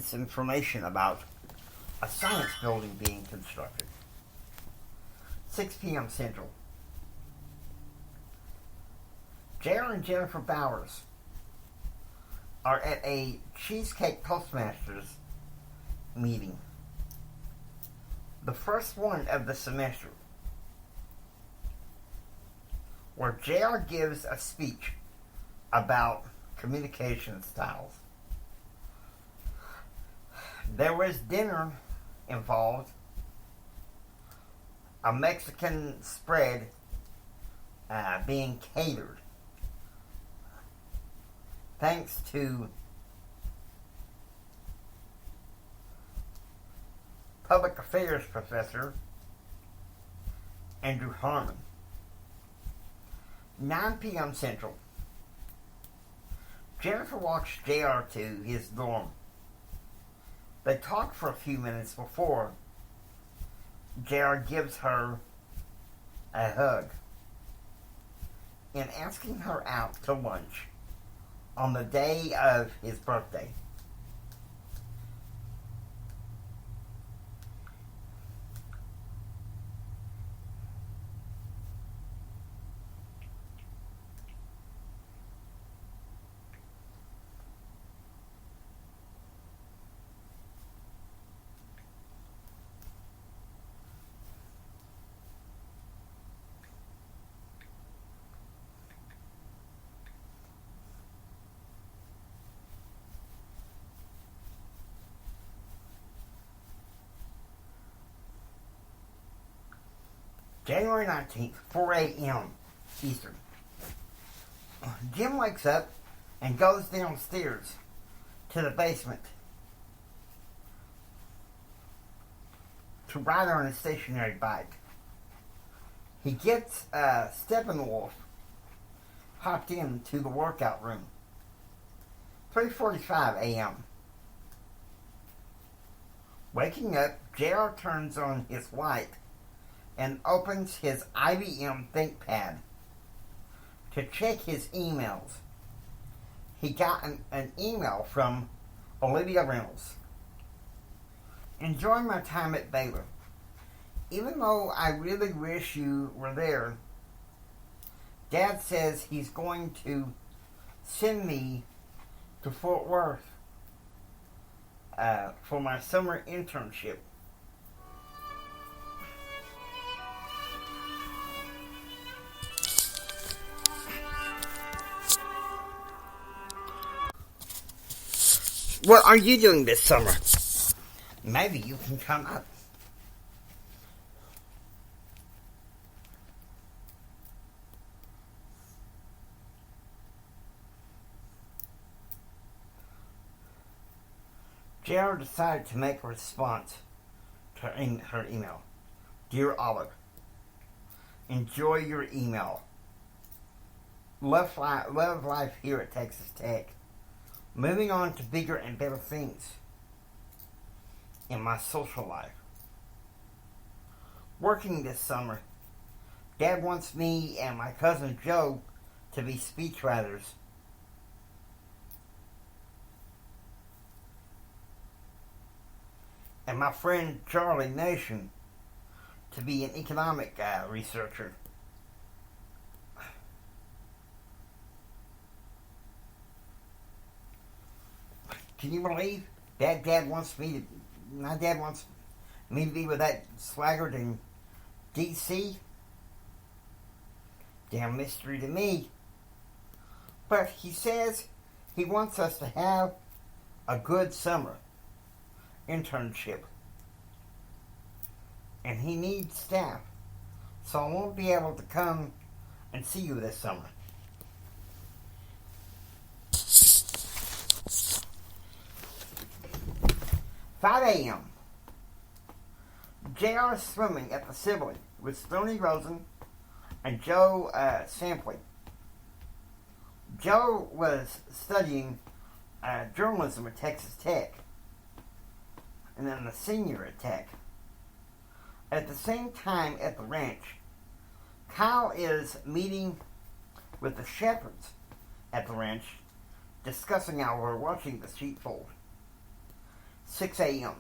finds information about a science building being constructed. 6 p.m. Central. JR and Jennifer Bowers are at a Cheesecake Toastmasters meeting. The first one of the semester, where JR gives a speech about communication styles. There was dinner involved, a Mexican spread being catered, thanks to Public Affairs Professor Andrew Harmon. 9 p.m. Central. Jennifer walks JR to his dorm. They talk for a few minutes before JR gives her a hug in asking her out to lunch on the day of his birthday. January 19th, 4 a.m. Eastern. Jim wakes up and goes downstairs to the basement to ride on a stationary bike. He gets Steppenwolf hopped into the workout room. 3:45 a.m. Waking up, JR turns on his light and opens his IBM ThinkPad to check his emails. He got an email from Olivia Reynolds. Enjoying my time at Baylor. Even though I really wish you were there, Dad says he's going to send me to Fort Worth for my summer internship. What are you doing this summer? Maybe you can come up. JR decided to make a response to her email. Dear Olive, enjoy your email. Love life here at Texas Tech. Moving on to bigger and better things in my social life. Working this summer. Dad wants me and my cousin Joe to be speechwriters. And my friend Charlie Nation to be an economic researcher. Can you believe Dad wants me to... My dad wants me to be with that sluggard in D.C.? Damn mystery to me. But he says he wants us to have a good summer internship. And he needs staff. So I won't be able to come and see you this summer. Five a.m. JR is swimming at the Sibley with Stoney Rosen and Joe Sampley. Joe was studying journalism at Texas Tech and then a senior at Tech. At the same time at the ranch, Kyle is meeting with the shepherds at the ranch, discussing how we're watching the sheepfold. 6 a.m.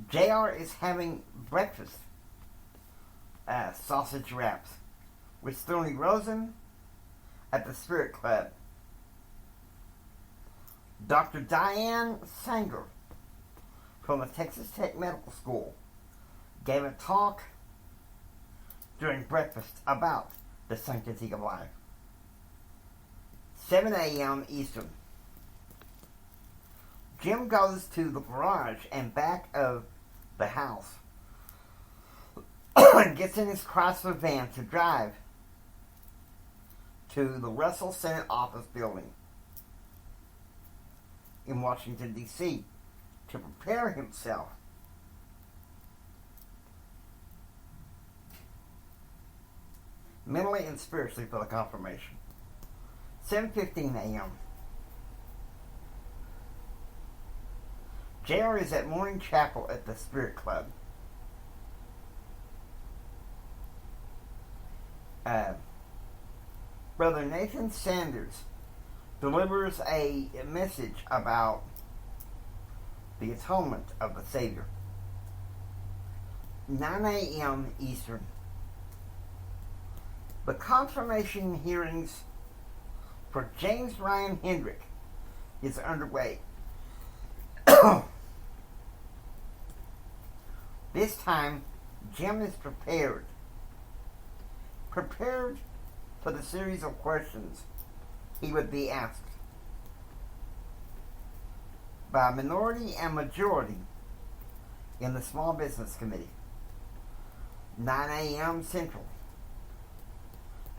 JR is having breakfast. Sausage wraps with Stoney Rosen at the Spirit Club. Dr. Diane Sanger from the Texas Tech Medical School gave a talk during breakfast about the sanctity of life. 7 a.m. Eastern. Jim goes to the garage and back of the house and gets in his Chrysler van to drive to the Russell Senate office building in Washington, D.C. to prepare himself mentally and spiritually for the confirmation. 7:15 a.m. JR is at morning chapel at the Spirit Club. Brother Nathan Sanders delivers a message about the atonement of the Savior. 9 a.m. Eastern. The confirmation hearings for James Ryan Hendrick is underway. This time, Jim is prepared for the series of questions he would be asked by a minority and majority in the Small Business Committee. 9 a.m. Central.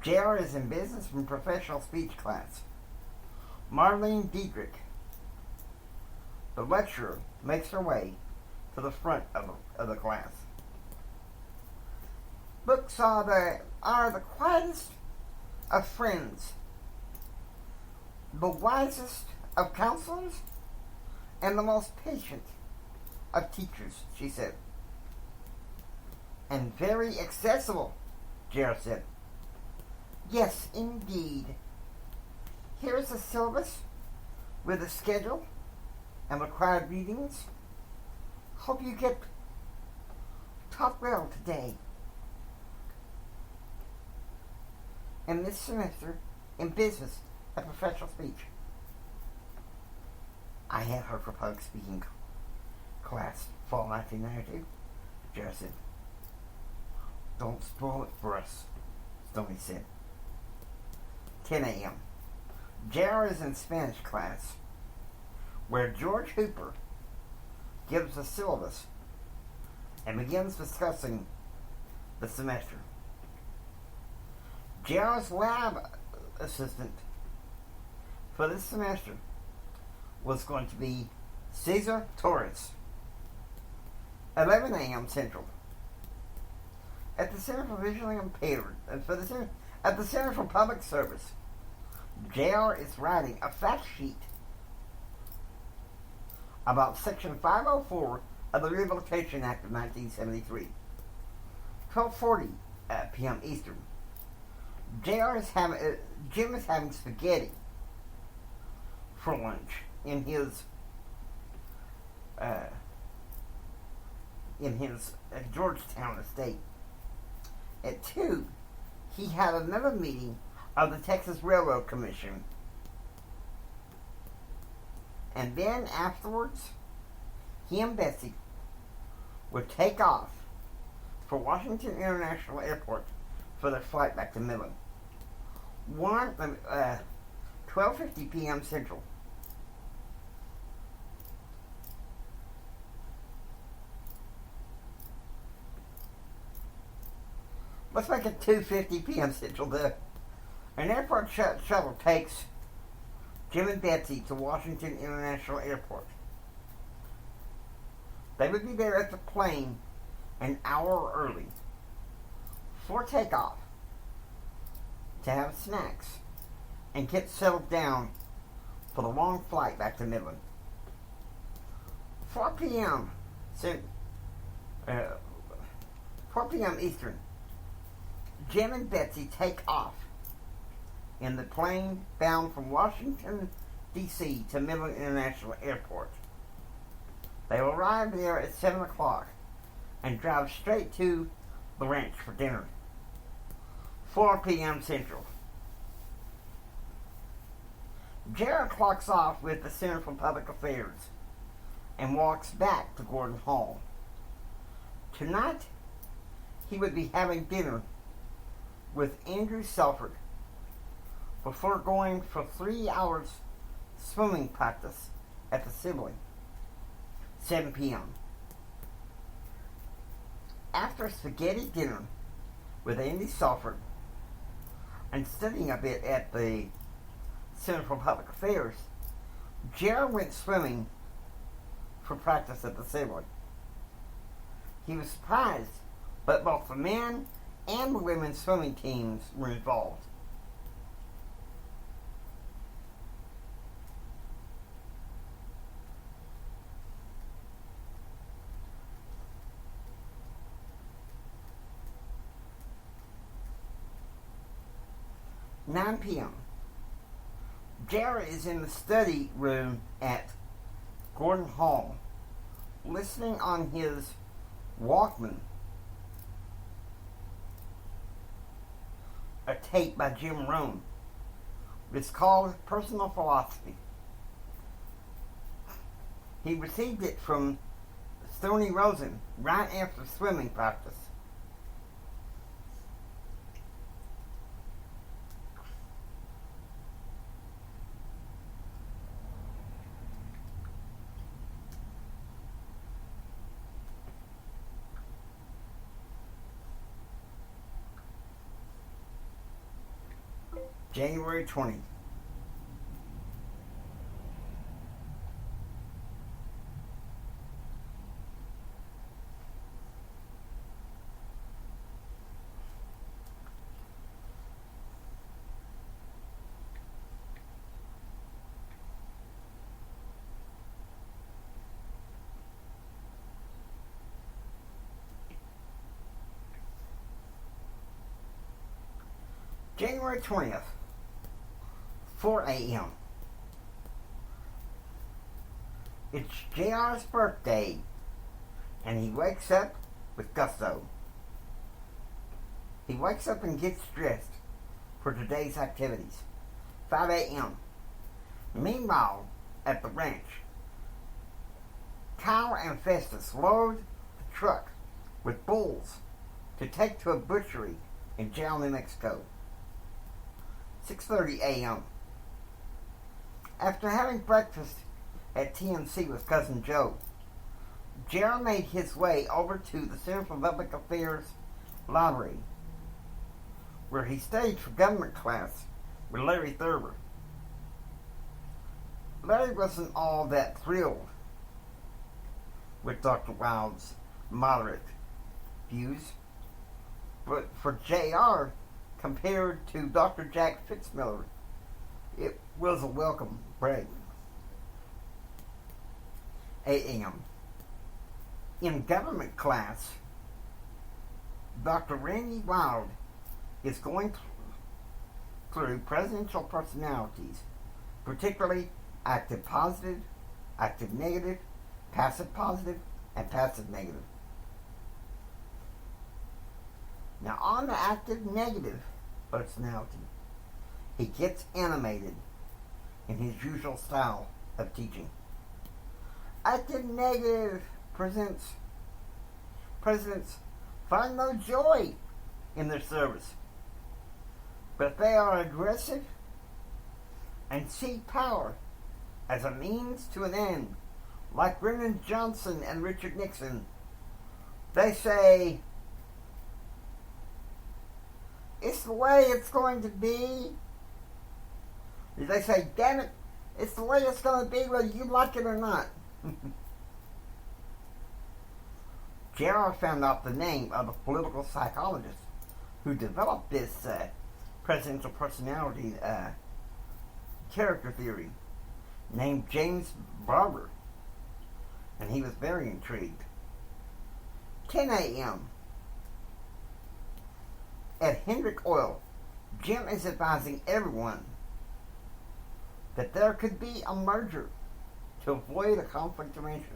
JR is in business and professional speech class. Marlene Diedrich, the lecturer, makes her way to the front of the class. Books are the quietest of friends, the wisest of counselors, and the most patient of teachers, she said. And very accessible, JR said. Yes, indeed. Here's a syllabus with a schedule and required readings. Hope you get taught well today. And this semester in business and professional speech. I had her for public speaking class fall 1992. JR said, don't spoil it for us, Stoney said. 10 a.m. JR is in Spanish class, where George Hooper gives the syllabus and begins discussing the semester. JR's lab assistant for this semester was going to be Cesar Torres. 11 a.m. Central. At the Center for Visually Impaired, at the Center for Public Service, JR is writing a fact sheet about Section 504 of the Rehabilitation Act of 1973. 12:40 p.m. Eastern. Jim is having spaghetti for lunch in his Georgetown estate. At 2, he had another meeting of the Texas Railroad Commission. And then afterwards, he and Betsy would take off for Washington International Airport for their flight back to Midland. 12:50 p.m. Central. Let's make it 2:50 p.m. Central. An airport shuttle takes Jim and Betsy to Washington International Airport. They would be there at the plane an hour early for takeoff to have snacks and get settled down for the long flight back to Midland. 4 p.m. 4 p.m. Eastern. Jim and Betsy take off in the plane bound from Washington, D.C. to Midland International Airport. They will arrive there at 7 o'clock and drive straight to the ranch for dinner. 4 p.m. Central. Jared clocks off with the Center for Public Affairs and walks back to Gordon Hall. Tonight, he would be having dinner with Andrew Selford before going for 3 hours swimming practice at the Sibley. 7 p.m. After spaghetti dinner with Andy Selford and studying a bit at the Center for Public Affairs, Jared went swimming for practice at the Sibley. He was surprised, but both the men and the women's swimming teams were involved. "9 p.m. Jared is in the study room at Gordon Hall, listening on his Walkman, a tape by Jim Rohn. It's called Personal Philosophy. He received it from Stoney Rosen right after swimming practice. January 20th. January 20th, 4 a.m. It's JR's birthday, and he wakes up with gusto. He wakes up and gets dressed for today's activities. 5 a.m. Meanwhile, at the ranch, Kyle and Festus load the truck with bulls to take to a butchery in Jail, New Mexico. 6:30 a.m. After having breakfast at TNC with Cousin Joe, Gerald made his way over to the Center for Public Affairs library, where he studied for government class with Larry Thurber. Larry wasn't all that thrilled with Dr. Wild's moderate views, but for J.R., compared to Dr. Jack Fitzmiller, it was a welcome break. 8 a.m. In government class, Dr. Randy Wild is going through presidential personalities, particularly active positive, active negative, passive positive, and passive negative. Now, on the active negative personality, he gets animated in his usual style of teaching. Active negative presidents find no joy in their service, but they are aggressive and seek power as a means to an end, like Lyndon Johnson and Richard Nixon. They say, "It's the way it's going to be." They say, "Damn it, it's the way it's going to be whether you like it or not." Gerald found out the name of the political psychologist who developed this presidential personality character theory, named James Barber, and he was very intrigued. 10 a.m. At Hendrick Oil, Jim is advising everyone that there could be a merger to avoid a conflict of interest.